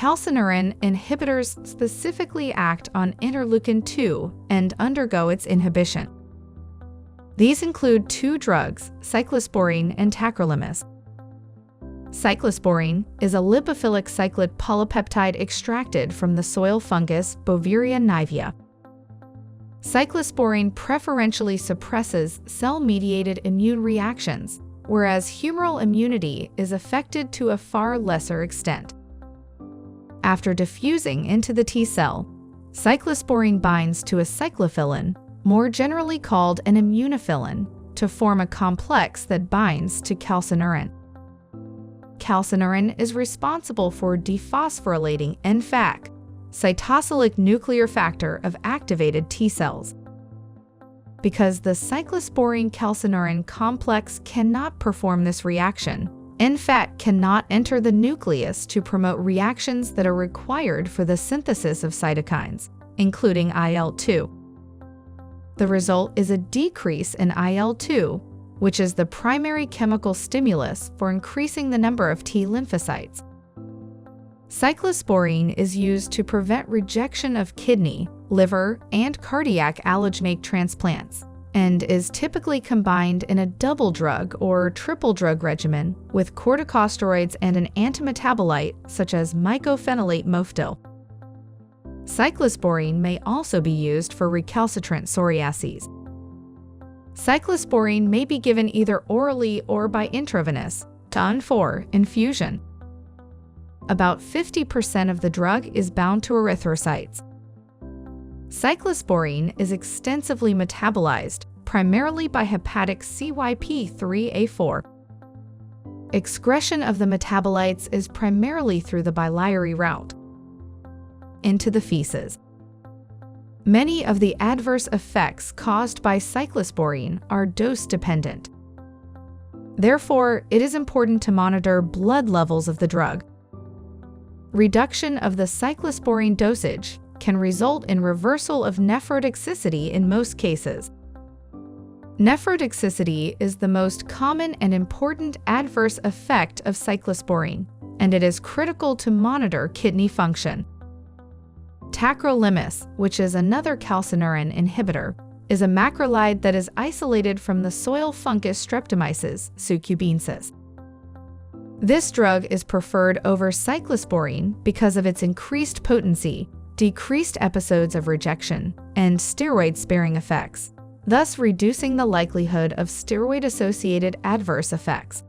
Calcineurin inhibitors specifically act on interleukin-2 and undergo its inhibition. These include two drugs, cyclosporine and tacrolimus. Cyclosporine is a lipophilic cyclid polypeptide extracted from the soil fungus Boveria nivea. Cyclosporine preferentially suppresses cell-mediated immune reactions, whereas humoral immunity is affected to a far lesser extent. After diffusing into the T cell, cyclosporine binds to a cyclophilin, more generally called an immunophilin, to form a complex that binds to calcineurin. Calcineurin is responsible for dephosphorylating NFAC, cytosylic nuclear factor of activated T cells. Because the cyclosporine calcineurin complex cannot perform this reaction, NFAC cannot enter the nucleus to promote reactions that are required for the synthesis of cytokines, including IL-2. The result is a decrease in IL-2, which is the primary chemical stimulus for increasing the number of T lymphocytes. Cyclosporine is used to prevent rejection of kidney, liver, and cardiac allogeneic transplants, and is typically combined in a double drug or triple drug regimen with corticosteroids and an antimetabolite such as mycophenolate mofetil. Cyclosporine may also be used for recalcitrant psoriasis. Cyclosporine may be given either orally or by intravenous, TUN-4 infusion. About 50% of the drug is bound to erythrocytes. Cyclosporine is extensively metabolized, primarily by hepatic CYP3A4. Excretion of the metabolites is primarily through the biliary route into the feces. Many of the adverse effects caused by cyclosporine are dose-dependent. Therefore, it is important to monitor blood levels of the drug. Reduction of the cyclosporine dosage can result in reversal of nephrotoxicity in most cases. Nephrotoxicity is the most common and important adverse effect of cyclosporine, and it is critical to monitor kidney function. Tacrolimus, which is another calcineurin inhibitor, is a macrolide that is isolated from the soil fungus Streptomyces succubensis. This drug is preferred over cyclosporine because of its increased potency, decreased episodes of rejection, and steroid-sparing effects, thus reducing the likelihood of steroid-associated adverse effects.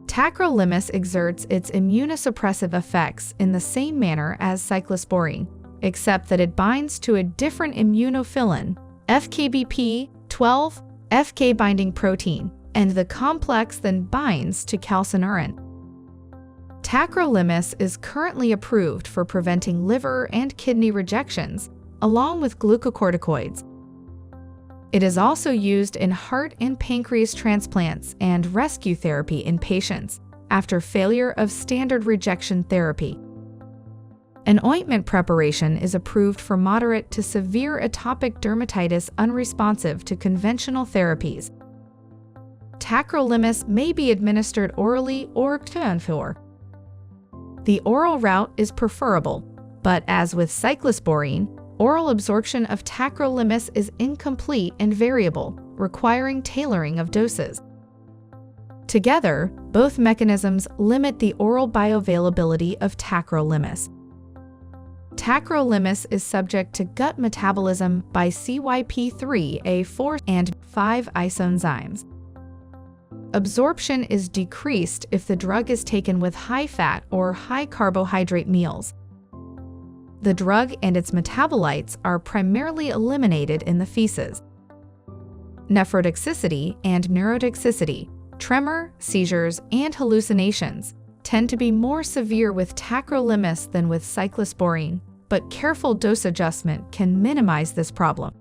Tacrolimus exerts its immunosuppressive effects in the same manner as cyclosporine, except that it binds to a different immunophilin, FKBP12, FK-binding protein, and the complex then binds to calcineurin. Tacrolimus is currently approved for preventing liver and kidney rejections, along with glucocorticoids. It is also used in heart and pancreas transplants and rescue therapy in patients after failure of standard rejection therapy. An ointment preparation is approved for moderate to severe atopic dermatitis unresponsive to conventional therapies. Tacrolimus may be administered orally or TUN-4. The oral route is preferable, but as with cyclosporine, oral absorption of tacrolimus is incomplete and variable, requiring tailoring of doses. Together, both mechanisms limit the oral bioavailability of tacrolimus. Tacrolimus is subject to gut metabolism by CYP3A4 and 5 isoenzymes. Absorption is decreased if the drug is taken with high-fat or high-carbohydrate meals. The drug and its metabolites are primarily eliminated in the feces. Nephrotoxicity and neurotoxicity, tremor, seizures, and hallucinations tend to be more severe with tacrolimus than with cyclosporine, but careful dose adjustment can minimize this problem.